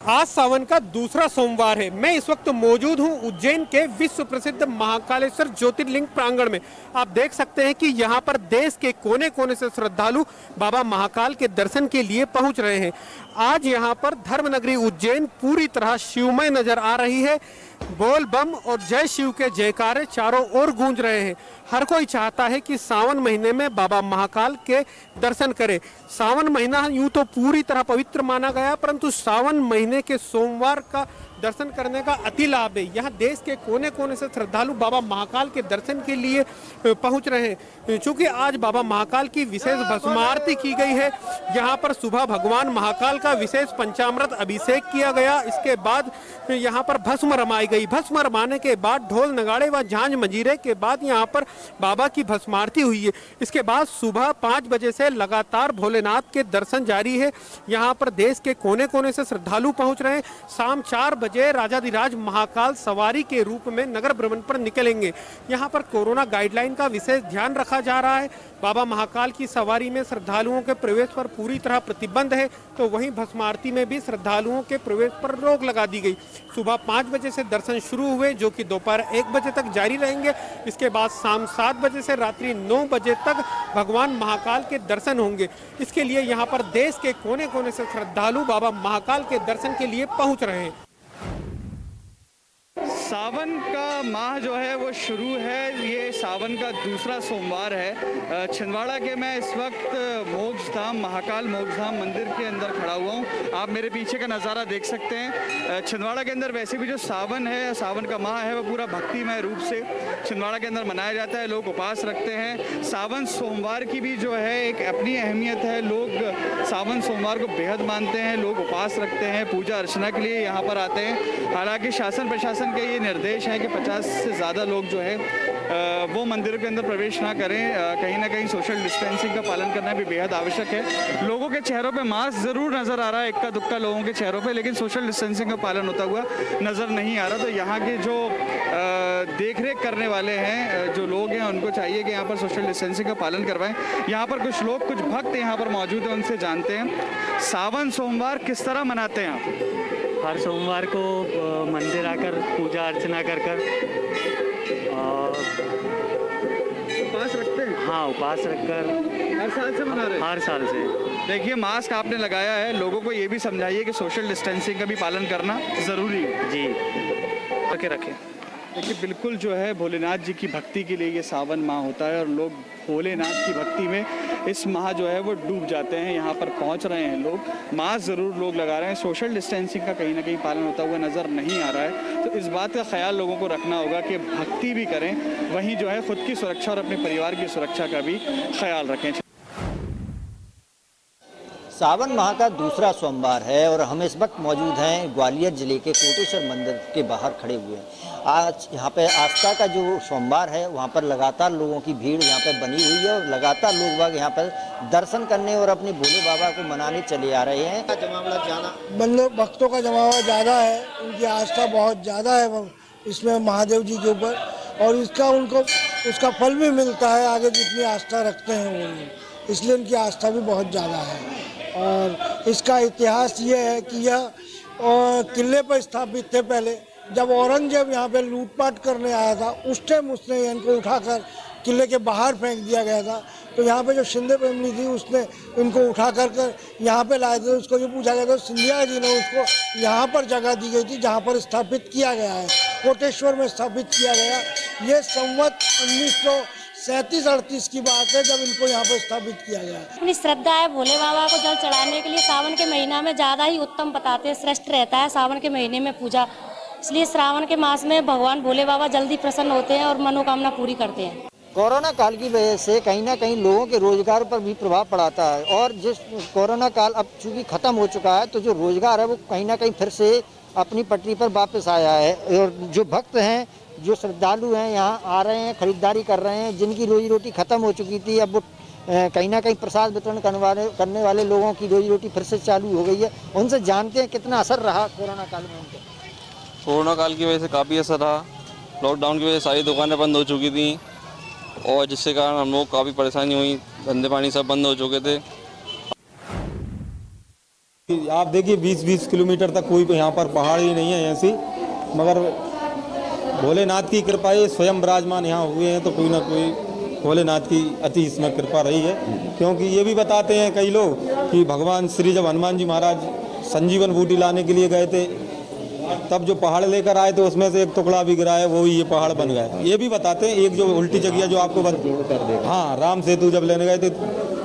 आज सावन का दूसरा सोमवार है। मैं इस वक्त मौजूद हूं उज्जैन के विश्व प्रसिद्ध महाकालेश्वर ज्योतिर्लिंग प्रांगण में। आप देख सकते हैं कि यहां पर देश के कोने कोने से श्रद्धालु बाबा महाकाल के दर्शन के लिए पहुंच रहे हैं। आज यहां पर धर्मनगरी उज्जैन पूरी तरह शिवमय नजर आ रही है। बोल बम और जय शिव के जयकारे चारों ओर गूंज रहे हैं। हर कोई चाहता है कि सावन महीने में बाबा महाकाल के दर्शन करे। सावन महीना यूं तो पूरी तरह पवित्र माना गया, परंतु सावन महीने के सोमवार का दर्शन करने का अति लाभ है। यहाँ देश के कोने कोने से श्रद्धालु बाबा महाकाल के दर्शन के लिए पहुंच रहे हैं। चूंकि आज बाबा महाकाल की विशेष भस्म आरती की गई है। यहाँ पर सुबह भगवान महाकाल का विशेष पंचामृत अभिषेक किया गया। इसके बाद यहाँ पर भस्म रमाई गई। भस्म रमाने के बाद ढोल नगाड़े व झांझ मंजीरे के बाद यहाँ पर बाबा की भस्म आरती हुई है। इसके बाद सुबह 5 बजे से लगातार भोलेनाथ के दर्शन जारी है। यहाँ पर देश के कोने कोने से श्रद्धालु पहुंच रहे हैं। शाम 4 बजे राजाधिराज महाकाल सवारी के रूप में नगर भ्रमण पर निकलेंगे। यहाँ पर कोरोना गाइडलाइन का विशेष ध्यान रखा जा रहा है। बाबा महाकाल की सवारी में श्रद्धालुओं के प्रवेश पर पूरी तरह प्रतिबंध है, तो वहीं भस्म आरती में भी श्रद्धालुओं के प्रवेश पर रोक लगा दी गई। सुबह 5 बजे से दर्शन शुरू हुए, जो कि दोपहर 1 बजे तक जारी रहेंगे। इसके बाद शाम 7 बजे से रात्रि 9 बजे तक भगवान महाकाल के दर्शन होंगे। इसके लिए यहाँ पर देश के कोने कोने से श्रद्धालु बाबा महाकाल के दर्शन के लिए पहुँच रहे हैं। सावन का माह जो है वो शुरू है। ये सावन का दूसरा सोमवार है। छिंदवाड़ा के मैं इस वक्त मोक्षधाम महाकाल मोक्षधाम मंदिर के अंदर खड़ा हुआ हूँ। आप मेरे पीछे का नज़ारा देख सकते हैं। छिंदवाड़ा के अंदर वैसे भी जो सावन है, सावन का माह है, वो पूरा भक्तिमय रूप से छिंदवाड़ा के अंदर मनाया जाता है। लोग उपवास रखते हैं। सावन सोमवार की भी जो है एक अपनी अहमियत है। लोग सावन सोमवार को बेहद मानते हैं। लोग उपवास रखते हैं, पूजा अर्चना के लिए यहाँ पर आते हैं। हालांकि शासन प्रशासन का ये निर्देश है कि 50 से ज़्यादा लोग जो है वो मंदिर के अंदर प्रवेश ना करें। कहीं ना कहीं सोशल डिस्टेंसिंग का पालन करना भी बेहद आवश्यक है। लोगों के चेहरों पे मास्क ज़रूर नज़र आ रहा है, इक्का दुक्का लोगों के चेहरों पे, लेकिन सोशल डिस्टेंसिंग का पालन होता हुआ नज़र नहीं आ रहा। तो यहाँ के जो देख रेख करने वाले हैं, जो लोग हैं, उनको चाहिए कि यहाँ पर सोशल डिस्टेंसिंग का पालन करवाएं। यहाँ पर कुछ लोग, कुछ भक्त यहाँ पर मौजूद हैं, उनसे जानते हैं सावन सोमवार किस तरह मनाते हैं आप। हर सोमवार को मंदिर आकर पूजा अर्चना कर उपवास रखते हैं। हाँ, उपवास रखकर हर साल से मना रहे हैं। हर साल से। देखिए, मास्क आपने लगाया है, लोगों को ये भी समझाइए कि सोशल डिस्टेंसिंग का भी पालन करना ज़रूरी है। जी, रखें। देखिए, बिल्कुल जो है भोलेनाथ जी की भक्ति के लिए ये सावन माह होता है और लोग भोलेनाथ की भक्ति में इस माह जो है वो डूब जाते हैं। यहाँ पर पहुँच रहे हैं लोग। मास्क ज़रूर लोग लगा रहे हैं। सोशल डिस्टेंसिंग का कहीं ना कहीं पालन होता हुआ नज़र नहीं आ रहा है। तो इस बात का ख्याल लोगों को रखना होगा कि भक्ति भी करें, वहीं जो है ख़ुद की सुरक्षा और अपने परिवार की सुरक्षा का भी ख्याल रखें। सावन माह का दूसरा सोमवार है और हम इस वक्त मौजूद हैं ग्वालियर जिले के कोटेश्वर मंदिर के बाहर खड़े हुए हैं। आज यहाँ पे आस्था का जो सोमवार है, वहाँ पर लगातार लोगों की भीड़ यहाँ पे बनी हुई है और लगातार लोग बाग यहाँ पर दर्शन करने और अपने भोले बाबा को मनाने चले आ रहे हैं। जमावड़ा ज़्यादा, भक्तों का जमावड़ा ज़्यादा है। उनकी आस्था बहुत ज़्यादा है इसमें महादेव जी के ऊपर, और इसका उनको उसका फल भी मिलता है आगे जितनी आस्था रखते हैं वो, इसलिए उनकी आस्था भी बहुत ज़्यादा है। और इसका इतिहास ये है कि यह किले पर स्थापित थे। पहले जब औरंगजेब यहाँ पे लूटपाट करने आया था, उस टाइम उसने इनको उठाकर किले के बाहर फेंक दिया गया था। तो यहाँ पे जो शिंदे फैमिली थी, उसने इनको उठा कर यहाँ पे लाए थे। उसको जो पूछा गया था, सिंधिया जी ने उसको यहाँ पर जगह दी गई थी जहाँ पर स्थापित किया गया है, कोटेश्वर में स्थापित किया गया। ये संवत 1937-38 की बात है जब इनको यहाँ पर स्थापित किया गया है। अपनी श्रद्धा है भोले बाबा को जल चढ़ाने के लिए सावन के महीना में ज़्यादा ही उत्तम बताते हैं, श्रेष्ठ रहता है सावन के महीने में पूजा। इसलिए श्रावण के मास में भगवान भोले बाबा जल्दी प्रसन्न होते हैं और मनोकामना पूरी करते हैं। कोरोना काल की वजह से कहीं ना कहीं लोगों के रोजगार पर भी प्रभाव पड़ाता है, और जिस कोरोना काल अब चूँकि ख़त्म हो चुका है, तो जो रोजगार है वो कहीं ना कहीं फिर से अपनी पटरी पर वापस आया है। और जो भक्त हैं, जो श्रद्धालु हैं, यहाँ आ रहे हैं, खरीदारी कर रहे हैं। जिनकी रोजी रोटी ख़त्म हो चुकी थी, अब वो कहीं ना कहीं प्रसाद वितरण करने वाले लोगों की रोजी रोटी फिर से चालू हो गई है। उनसे जानते हैं कितना असर रहा कोरोना काल में उनको। कोरोना काल की वजह से काफ़ी असर रहा। लॉकडाउन की वजह से सारी दुकानें बंद हो चुकी थी और जिसके कारण हम लोग काफ़ी परेशानी हुई। धंधे पानी सब बंद हो चुके थे। आप देखिए 20-20 किलोमीटर तक कोई यहाँ पर पहाड़ ही नहीं है ऐसी, मगर भोलेनाथ की कृपा है, स्वयं विराजमान यहाँ हुए हैं तो कोई ना कोई भोलेनाथ की अति इसमें कृपा रही है। क्योंकि ये भी बताते हैं कई लोग कि भगवान श्री जब हनुमान जी महाराज संजीवन बूटी लाने के लिए गए थे, तब जो पहाड़ लेकर आए थे उसमें से एक टुकड़ा भी गिरा है, वो ही ये पहाड़ बन गया। ये भी बताते हैं, एक जो उल्टी जगह जो आपको हाँ राम सेतु जब लेने गए थे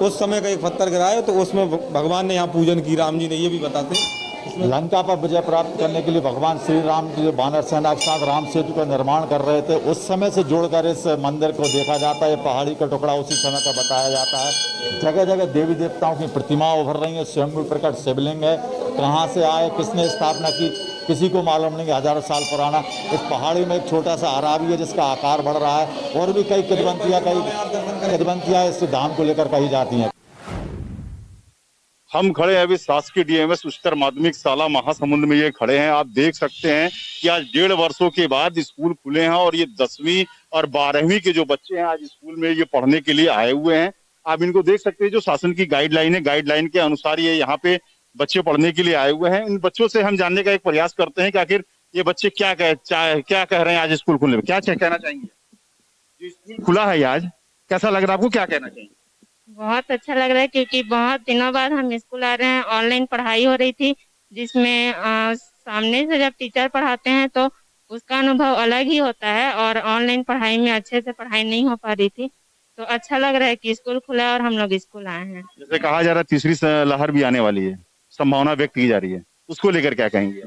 उस समय का एक पत्थर गिराया तो उसमें भगवान ने यहाँ पूजन की, राम जी ने, ये भी बताते हैं। लंका पर विजय प्राप्त करने के लिए भगवान श्री राम जो वानर सेना के साथ राम सेतु का निर्माण कर रहे थे, उस समय से जोड़कर इस मंदिर को देखा जाता है। पहाड़ी का टुकड़ा उसी समय का बताया जाता है। जगह जगह देवी देवताओं की प्रतिमा उभर रही है, स्वयं प्रकट शिवलिंग है। कहाँ से आए, किसने स्थापना की, किसी को मालूम नहीं। हजारों साल पुराना इस पहाड़ी में एक छोटा सा हरा भी है जिसका आकार बढ़ रहा है, और भी कई किदवंतियाँ इस धाम को लेकर कही जाती हैं। हम खड़े हैं अभी शासकीय डीएमएस उच्चतर माध्यमिक शाला महासमुंद में। ये खड़े हैं, आप देख सकते हैं कि आज 1.5 वर्षों के बाद स्कूल खुले हैं और ये 10वीं और 12वीं के जो बच्चे हैं आज स्कूल में ये पढ़ने के लिए आए हुए हैं। आप इनको देख सकते हैं, जो शासन की गाइडलाइन है, गाइडलाइन के अनुसार ये यहाँ पे बच्चे पढ़ने के लिए आए हुए हैं। इन बच्चों से हम जानने का एक प्रयास करते हैं कि आखिर ये बच्चे क्या कह रहे हैं आज स्कूल खुलने में, क्या कहना चाहेंगे? जो स्कूल खुला है आज, कैसा लग रहा है आपको, क्या कहना चाहेंगे? बहुत अच्छा लग रहा है, क्योंकि बहुत दिनों बाद हम स्कूल आ रहे हैं। ऑनलाइन पढ़ाई हो रही थी, जिसमें सामने से जब टीचर पढ़ाते हैं तो उसका अनुभव अलग ही होता है, और ऑनलाइन पढ़ाई में अच्छे से पढ़ाई नहीं हो पा रही थी। तो अच्छा लग रहा है कि स्कूल खुला है और हम लोग स्कूल आए हैं। जैसे कहा जा रहा है तीसरी लहर भी आने वाली है, संभावना व्यक्त की जा रही है, उसको लेकर क्या कहेंगे?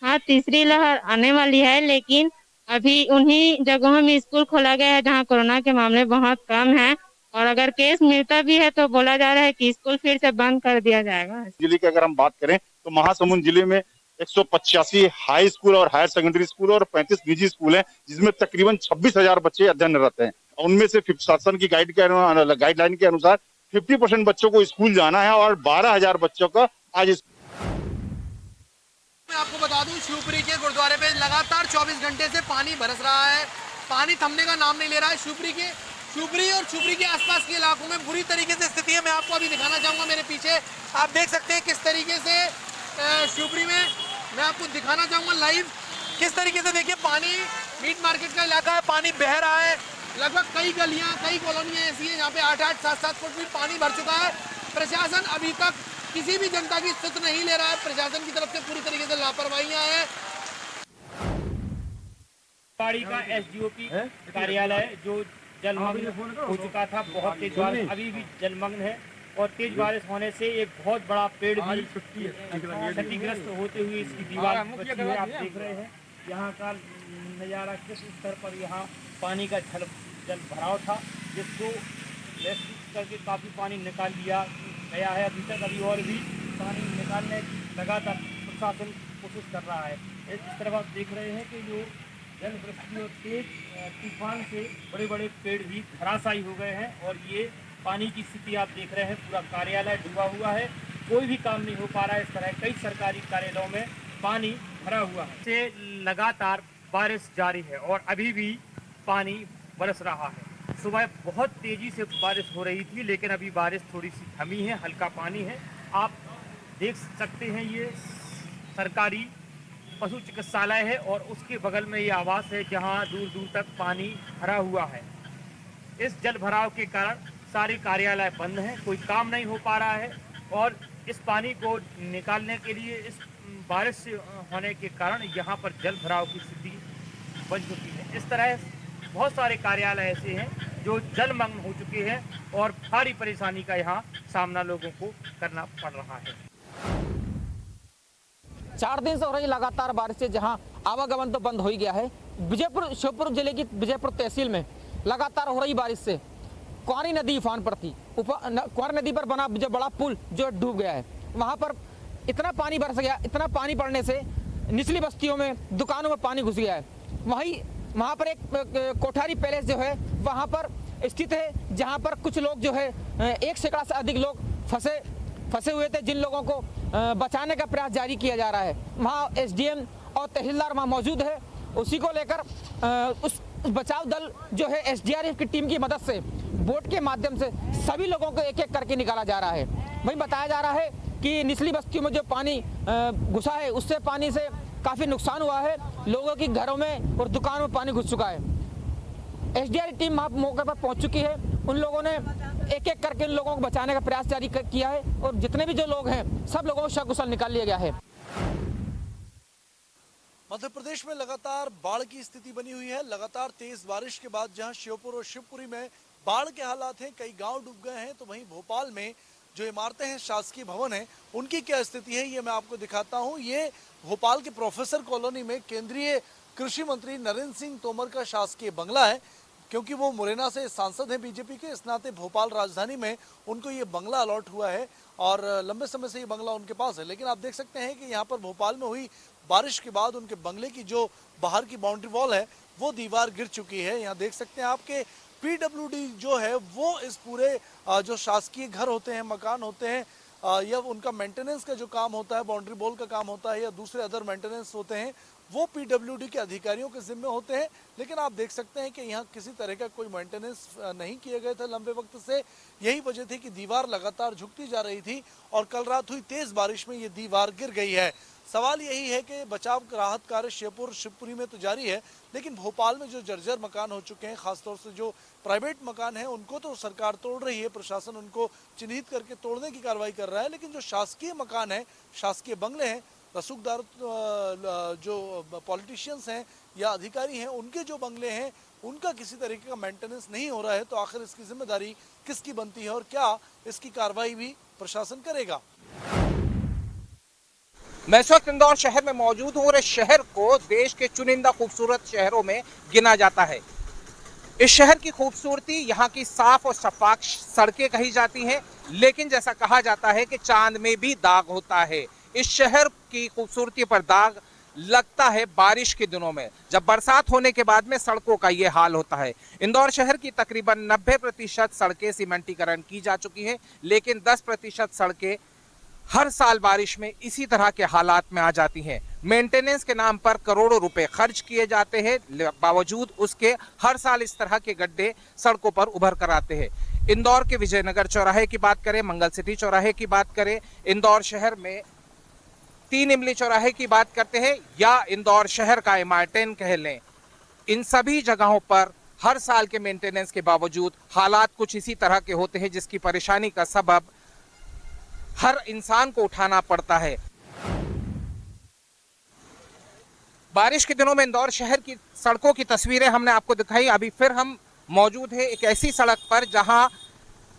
हाँ, तीसरी लहर आने वाली है, लेकिन अभी उन्हीं जगहों में स्कूल खोला गया है जहाँ कोरोना के मामले बहुत कम है, और अगर केस मिलता भी है तो बोला जा रहा है कि स्कूल फिर से बंद कर दिया जाएगा। जिले की अगर हम बात करें तो महासमुंद जिले में 185 हाई स्कूल और हायर सेकेंडरी स्कूल और 35 निजी स्कूल हैं, जिसमें तकरीबन 26,000 बच्चे अध्ययनरत हैं। उनमें से शासन की गाइडलाइन के अनुसार 50% बच्चों को स्कूल जाना है और 12,000 बच्चों का आज मैं आपको बता दूं, शिवपुरी के गुरुद्वारे पे लगातार 24 घंटे से पानी बरस रहा है। पानी थमने का नाम नहीं ले रहा है। शिवपुरी और शिवपुरी के आसपास के इलाकों में बुरी तरीके से स्थिति है। मैं आपको अभी दिखाना चाहूँगा, मेरे पीछे आप देख सकते हैं किस तरीके से शिवपुरी में, मैं आपको दिखाना चाहूँगा लाइव किस तरीके से। देखिए, पानी, मीट मार्केट का इलाका है, पानी बह रहा है। लगभग कई गलियाँ, कई कॉलोनियाँ ऐसी हैं जहाँ पे 8-8, 7-7 फुट भी पानी भर चुका है। प्रशासन अभी तक किसी भी जनता की सुध नहीं ले रहा है। प्रशासन की तरफ से पूरी तरीके से लापरवाहियाँ हैं। पहाड़ी का एसडीओपी कार्यालय जो जलमग्न हो चुका था, बहुत तेज बारिश, अभी भी जलमग्न है, और तेज बारिश होने से एक बहुत बड़ा पेड़ भी क्षतिग्रस्त होते हुए इसकी दीवार बची है। आप देख रहे हैं यहाँ का नज़ारा, किस स्तर पर यहाँ पानी का जल भराव था, जिसको रेस्क्यू करके काफ़ी पानी निकाल लिया गया है। अभी तक अभी और भी पानी निकालने की लगातार प्रशासन कोशिश कर रहा है। इस तरफ आप देख रहे हैं कि जो जल वृष्टि और तेज तूफान से बड़े बड़े पेड़ भी धराशायी हो गए हैं, और ये पानी की स्थिति आप देख रहे हैं। पूरा कार्यालय डूबा हुआ है, कोई भी काम नहीं हो पा रहा है। इस तरह कई सरकारी कार्यालयों में पानी भरा हुआ है। से लगातार बारिश जारी है और अभी भी पानी बरस रहा है। सुबह बहुत तेजी से बारिश हो रही थी, लेकिन अभी बारिश थोड़ी सी थमी है, हल्का पानी है। आप देख सकते हैं ये सरकारी पशु चिकित्सालय है, और उसके बगल में ये आवास है जहां दूर दूर तक पानी भरा हुआ है। इस जल भराव के कारण सारे कार्यालय बंद हैं, कोई काम नहीं हो पा रहा है, और इस पानी को निकालने के लिए इस बारिश से होने के कारण यहाँ पर जल भराव की स्थिति बन चुकी है। इस तरह बहुत सारे कार्यालय ऐसे हैं जो जलमग्न हो चुके हैं, और भारी परेशानी का यहाँ सामना लोगों को करना पड़ रहा है। 4 दिन से हो रही लगातार बारिश से जहां आवागमन तो बंद हो ही गया है। शिवपुर जिले की विजयपुर तहसील में लगातार हो रही बारिश से क्वारी नदी उफान पर थी। क्वारी नदी पर बना जो बड़ा पुल जो डूब गया है, वहां पर इतना पानी बरस गया, इतना पानी बढ़ने से निचली बस्तियों में, दुकानों में पानी घुस गया है। वहाँ पर एक कोठारी पैलेस जो है वहाँ पर स्थित है, जहाँ पर कुछ लोग जो है 1 सैकड़ा से अधिक लोग फंसे हुए थे, जिन लोगों को बचाने का प्रयास जारी किया जा रहा है। वहाँ एसडीएम और तहसीलदार वहाँ मौजूद है। उसी को लेकर उस बचाव दल जो है एसडीआरएफ की टीम की मदद से बोट के माध्यम से सभी लोगों को एक एक करके निकाला जा रहा है। वहीं बताया जा रहा है कि निचली बस्तियों में जो पानी घुसा है उससे पानी से काफ़ी नुकसान हुआ है, लोगों के घरों में और दुकानों में पानी घुस चुका है। एसडीआरएफ टीम वहाँ मौके पर पहुंच चुकी है। उन लोगों ने एक एक करके उन लोगों को बचाने का प्रयास जारी किया है और जितने भी जो लोग हैं सब लोगों को सकुशल निकाल लिया गया है। मध्य प्रदेश में लगातार बाढ़ की स्थिति बनी हुई है। लगातार तेज बारिश के बाद जहां श्योपुर और शिवपुरी में बाढ़ के हालात हैं, कई गांव डूब गए हैं, तो वहीं भोपाल में जो इमारतें हैं, शासकीय भवन है, उनकी क्या स्थिति है ये मैं आपको दिखाता हूं। ये भोपाल के प्रोफेसर कॉलोनी में केंद्रीय कृषि मंत्री नरेंद्र सिंह तोमर का शासकीय बंगला है। क्योंकि वो मुरैना से सांसद हैं बीजेपी के, इस नाते भोपाल राजधानी में उनको ये बंगला अलॉट हुआ है और लंबे समय से ये बंगला उनके पास है। लेकिन आप देख सकते हैं कि यहाँ पर भोपाल में हुई बारिश के बाद उनके बंगले की जो बाहर की बाउंड्री वॉल है वो दीवार गिर चुकी है। यहाँ देख सकते हैं आपके पीडब्ल्यूडी जो है वो इस पूरे जो शासकीय घर होते हैं, मकान होते हैं, या उनका मेंटेनेंस का जो काम होता है, बाउंड्री वॉल का काम होता है या दूसरे अदर मेंटेनेंस होते हैं, वो पीडब्ल्यूडी के अधिकारियों के जिम्मे होते हैं। लेकिन आप देख सकते हैं कि यहाँ किसी तरह का कोई मेंटेनेंस नहीं किए गए थे लंबे वक्त से। यही वजह थी कि दीवार लगातार झुकती जा रही थी और कल रात हुई तेज बारिश में ये दीवार गिर गई है। सवाल यही है कि बचाव राहत कार्य श्योपुर शिवपुरी में तो जारी है, लेकिन भोपाल में जो जर्जर मकान हो चुके हैं, खासतौर से जो प्राइवेट मकान है, उनको तो सरकार तोड़ रही है, प्रशासन उनको चिन्हित करके तोड़ने की कार्रवाई कर रहा है। लेकिन जो शासकीय मकान है, शासकीय बंगले हैं, रसूखदार जो पॉलिटिशियंस हैं या अधिकारी हैं, उनके जो बंगले हैं, उनका किसी तरीके का मेंटेनेंस नहीं हो रहा है। तो आखिर इसकी जिम्मेदारी किसकी बनती है और क्या इसकी कार्रवाई भी प्रशासन करेगा? मैं इस वक्त इंदौर शहर में मौजूद हूँ और इस शहर को देश के चुनिंदा खूबसूरत शहरों में गिना जाता है। इस शहर की खूबसूरती यहाँ की साफ और शफाफ सड़कें कही जाती हैं, लेकिन जैसा कहा जाता है कि चांद में भी दाग होता है। इस शहर की खूबसूरती पर दाग लगता है बारिश के दिनों में, जब बरसात होने के बाद में सड़कों का ये हाल होता है। इंदौर शहर की तकरीबन 90% सड़कें सीमेंटीकरण की जा चुकी है, लेकिन 10% सड़कें हर साल बारिश में इसी तरह के हालात में आ जाती हैं। मेंटेनेंस के नाम पर करोड़ों रुपए खर्च किए जाते हैं, बावजूद उसके हर साल इस तरह के गड्ढे सड़कों पर उभर कर आते हैं। इंदौर के विजयनगर चौराहे की बात करें, मंगल सिटी चौराहे की बात करें, इंदौर शहर में 3 इमली चौराहे की बात करते हैं या इंदौर शहर का MR10 कह लें, इन सभी जगहों पर हर साल के मेंटेनेंस के बावजूद हालात कुछ इसी तरह के होते हैं, जिसकी परेशानी का सबब हर इंसान को उठाना पड़ता है। बारिश के दिनों में इंदौर शहर की सड़कों की तस्वीरें हमने आपको दिखाई। अभी फिर हम मौजूद है एक ऐसी सड़क पर जहां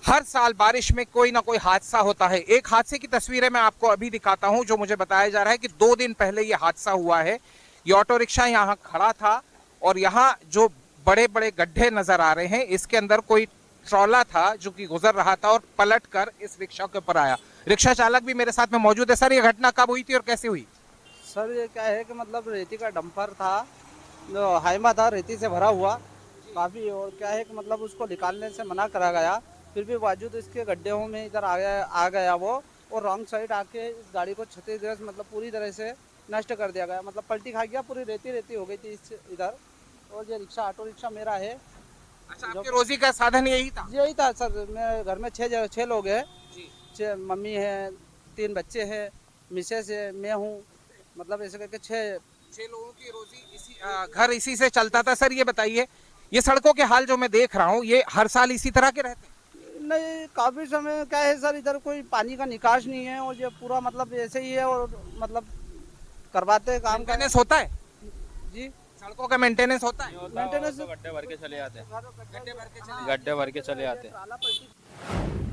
हर साल बारिश में कोई ना कोई हादसा होता है। एक हादसे की तस्वीरें मैं आपको अभी दिखाता हूं, जो मुझे बताया जा रहा है कि 2 दिन पहले ये हादसा हुआ है। ये ऑटो रिक्शा यहाँ खड़ा था और यहाँ जो बड़े बड़े गड्ढे नजर आ रहे हैं, इसके अंदर कोई ट्रॉला था जो कि गुजर रहा था और पलट कर इस रिक्शा के ऊपर आया। रिक्शा चालक भी मेरे साथ में मौजूद है। सर, ये घटना कब हुई थी और कैसे हुई? सर, ये क्या है कि मतलब रेती का डंपर था, जो हाइमा था, रेती से भरा हुआ काफ़ी, और क्या है कि मतलब उसको निकालने से मना करा गया, फिर भी बावजूद इसके गड्ढों में इधर आ गया वो, और रॉन्ग साइड आके इस गाड़ी को क्षतिग्रस्त मतलब पूरी तरह से नष्ट कर दिया गया, मतलब पलटी खा गया, पूरी रेती हो गई थी इधर। और ये रिक्शा, ऑटो रिक्शा मेरा है। अच्छा, आपके रोजी का साधन यही था? यही था सर। मैं घर में 6 लोग हैं, 6 मम्मी है, 3 बच्चे हैं, मिसेस है, मैं हूँ, मतलब ऐसे करके 6 लोगों की रोजी घर इसी से चलता था। सर, ये बताइए, ये सड़कों के हाल जो मैं देख रहा हूँ, ये हर साल इसी तरह के रहते हैं? नहीं, काफ़ी समय क्या है सर, इधर कोई पानी का निकास नहीं है और ये पूरा मतलब ऐसे ही है, और मतलब करवाते हैं काम। मेंटेनेंस होता है जी? सड़कों का मेंटेनेंस होता है? मेंटेनेंस गड्ढे भर के चले जाते हैं, गड्ढे भर के चले जाते हैं।